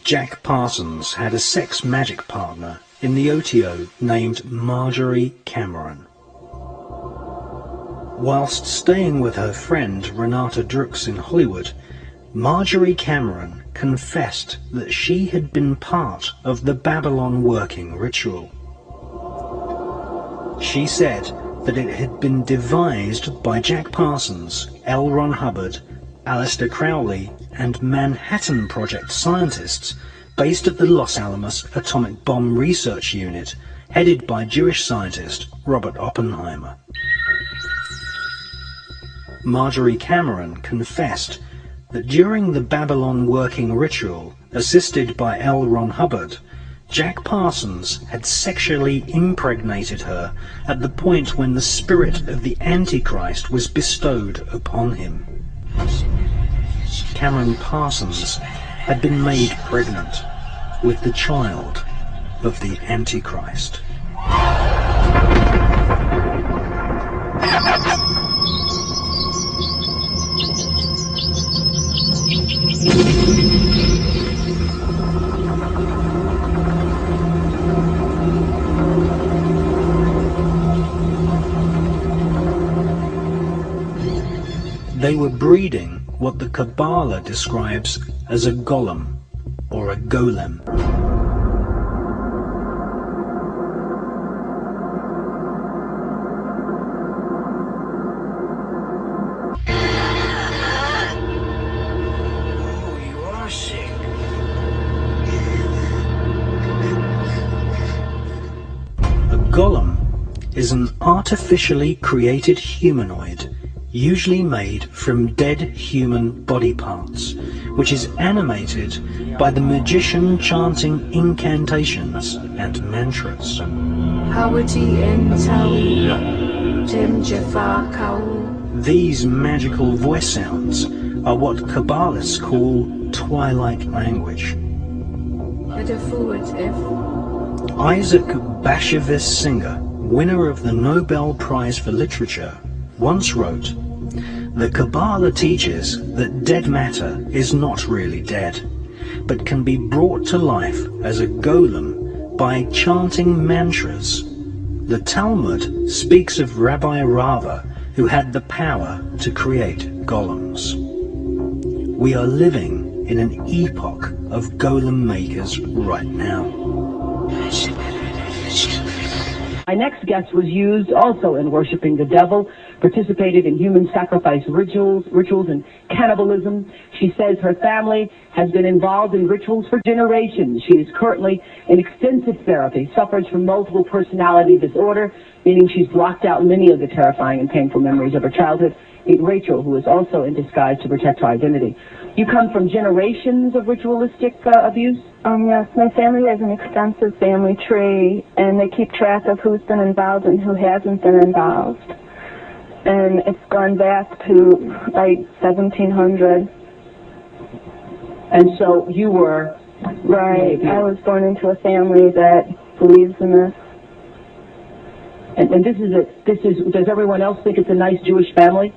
Jack Parsons had a sex magic partner in the OTO named Marjorie Cameron. Whilst staying with her friend Renata Drux in Hollywood, Marjorie Cameron confessed that she had been part of the Babylon working ritual. She said that it had been devised by Jack Parsons, L. Ron Hubbard, Aleister Crowley, and Manhattan Project scientists based at the Los Alamos Atomic Bomb Research Unit, headed by Jewish scientist Robert Oppenheimer. Marjorie Cameron confessed that during the Babylon working ritual, assisted by L. Ron Hubbard, Jack Parsons had sexually impregnated her at the point when the spirit of the Antichrist was bestowed upon him. Cameron Parsons had been made pregnant with the child of the Antichrist. They were breeding what the Kabbalah describes as a golem, or a golem. Oh, you are sick. A golem is an artificially created humanoid, usually made from dead human body parts, which is animated by the magician chanting incantations and mantras. These magical voice sounds are what Kabbalists call twilight language. Isaac Bashevis Singer, winner of the Nobel Prize for Literature, once wrote, "The Kabbalah teaches that dead matter is not really dead, but can be brought to life as a golem by chanting mantras. The Talmud speaks of Rabbi Rava, who had the power to create golems. We are living in an epoch of golem makers right now." My next guest was used also in worshiping the devil, participated in human sacrifice rituals and cannibalism. She says her family has been involved in rituals for generations. She is currently in extensive therapy, suffers from multiple personality disorder, meaning she's blocked out many of the terrifying and painful memories of her childhood. Meet Rachel, who is also in disguise to protect her identity. You come from generations of ritualistic abuse? Yes, my family has an extensive family tree, and they keep track of who's been involved and who hasn't been involved. And it's gone back to, like, 1700. And so you were... Right, I was born into a family that believes in this. And this is, does everyone else think it's a nice Jewish family?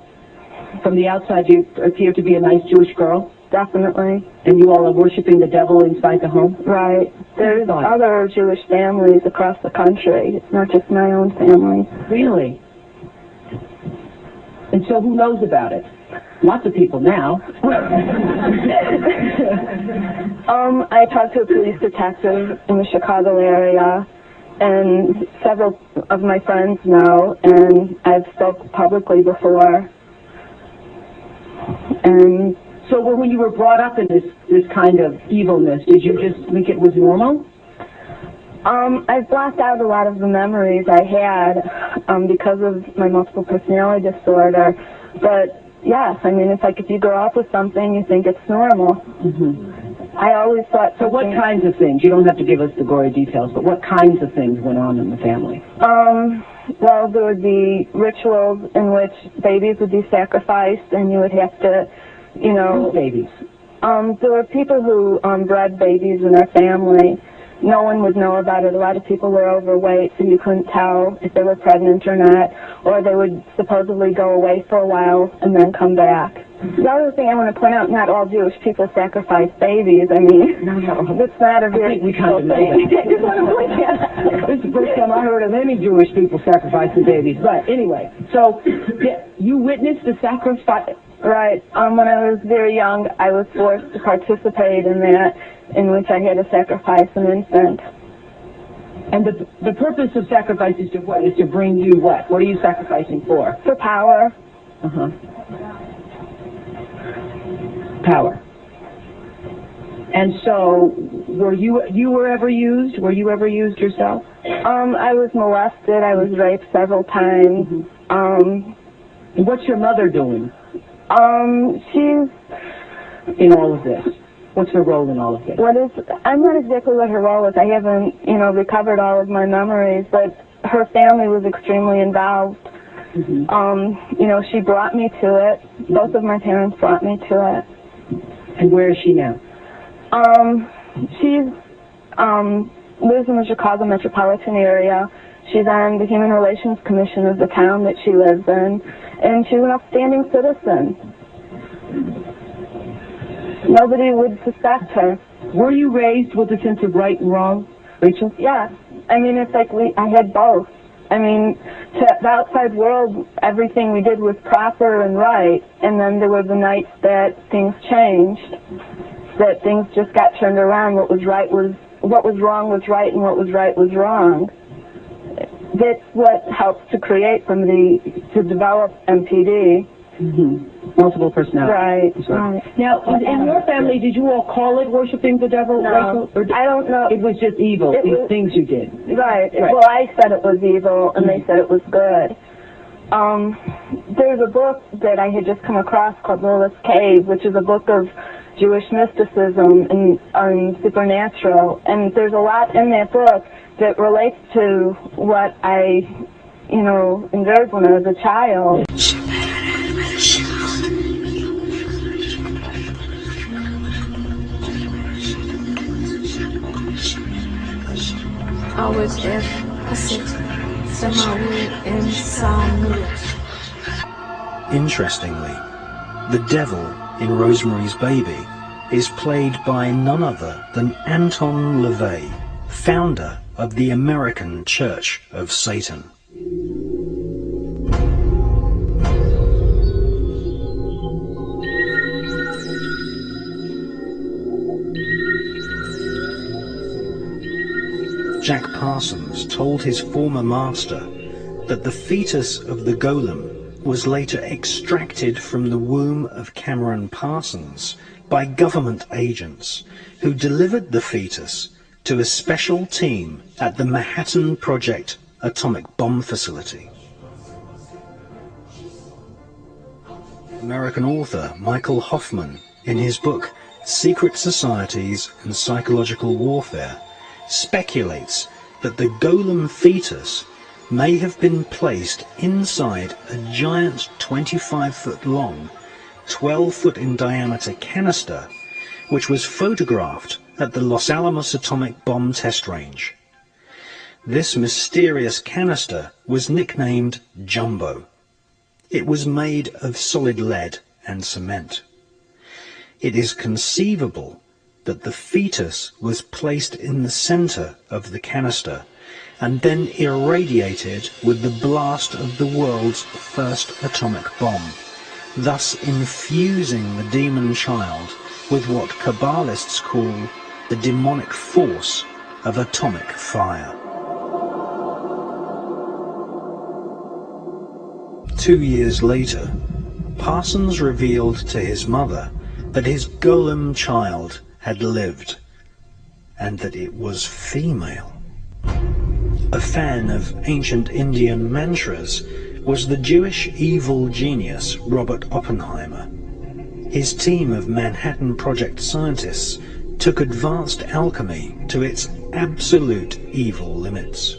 From the outside, you appear to be a nice Jewish girl? Definitely. And you all are worshiping the devil inside the home? Right. There's other Jewish families across the country. It's not just my own family. Really? And so who knows about it? Lots of people now. I talked to a police detective in the Chicago area, and several of my friends know, and I've spoke publicly before. And so when you were brought up in this kind of evilness, did you just think it was normal? I've blocked out a lot of the memories I had because of my multiple personality disorder. But yes, I mean, it's like if you grow up with something, you think it's normal. Mm-hmm. I always thought. So what kinds of things? You don't have to give us the gory details, but what kinds of things went on in the family? Well, there would be rituals in which babies would be sacrificed, and you would have to, you know... Whose babies? There were people who bred babies in their family. No one would know about it. A lot of people were overweight, so you couldn't tell if they were pregnant or not. Or they would supposedly go away for a while and then come back. The other thing I want to point out, not all Jewish people sacrifice babies. I mean, No. that's not a very I think we kind of know thing. that. This is the first time I heard of any Jewish people sacrificing babies. But anyway, so you witnessed the sacrifice. Right. When I was very young, I was forced to participate in that, in which I had to sacrifice an infant. And the purpose of sacrifice is to what? Is to bring you what? What are you sacrificing for? For power. Uh-huh. Power. And so, were you ever used? Were you ever used yourself? I was molested. I was raped several times. And what's your mother doing She's in all of this? What's her role in all of this? I'm not exactly what her role is. I haven't, recovered all of my memories, but her family was extremely involved. Mm-hmm. She brought me to it. Both of my parents brought me to it. And where is she now? She lives in the Chicago metropolitan area. She's on the Human Relations Commission of the town that she lives in, and she's an upstanding citizen. Nobody would suspect her. Were you raised with a sense of right and wrong, Rachel? Yeah. I mean, it's like I had both. I mean, to the outside world, everything we did was proper and right, and then there were the nights that things changed, that things just got turned around. What was wrong was right, and what was right was wrong. That's what helps to develop MPD. Mm-hmm. Multiple personality. Right. Now, in your family, did you all call it worshiping the devil? No, Or I don't know. It was just evil, these things you did. Right. Well, I said it was evil, and they said it was good. There's a book that I had just come across called Lilith's Cave, which is a book of Jewish mysticism and supernatural, and there's a lot in that book that relates to what I, endured when I was a child. Interestingly, the devil in Rosemary's Baby is played by none other than Anton LaVey, founder of the American Church of Satan. Jack Parsons told his former master that the fetus of the golem was later extracted from the womb of Cameron Parsons by government agents who delivered the fetus to a special team at the Manhattan Project atomic bomb facility. American author Michael Hoffman, in his book Secret Societies and Psychological Warfare, speculates that the golem fetus may have been placed inside a giant 25-foot long, 12-foot in diameter canister, which was photographed at the Los Alamos atomic bomb test range. This mysterious canister was nicknamed Jumbo. It was made of solid lead and cement. It is conceivable that the fetus was placed in the center of the canister and then irradiated with the blast of the world's first atomic bomb, thus infusing the demon child with what Kabbalists call the demonic force of atomic fire. 2 years later, Parsons revealed to his mother that his golem child had lived, and that it was female. A fan of ancient Indian mantras was the Jewish evil genius Robert Oppenheimer. His team of Manhattan Project scientists took advanced alchemy to its absolute evil limits.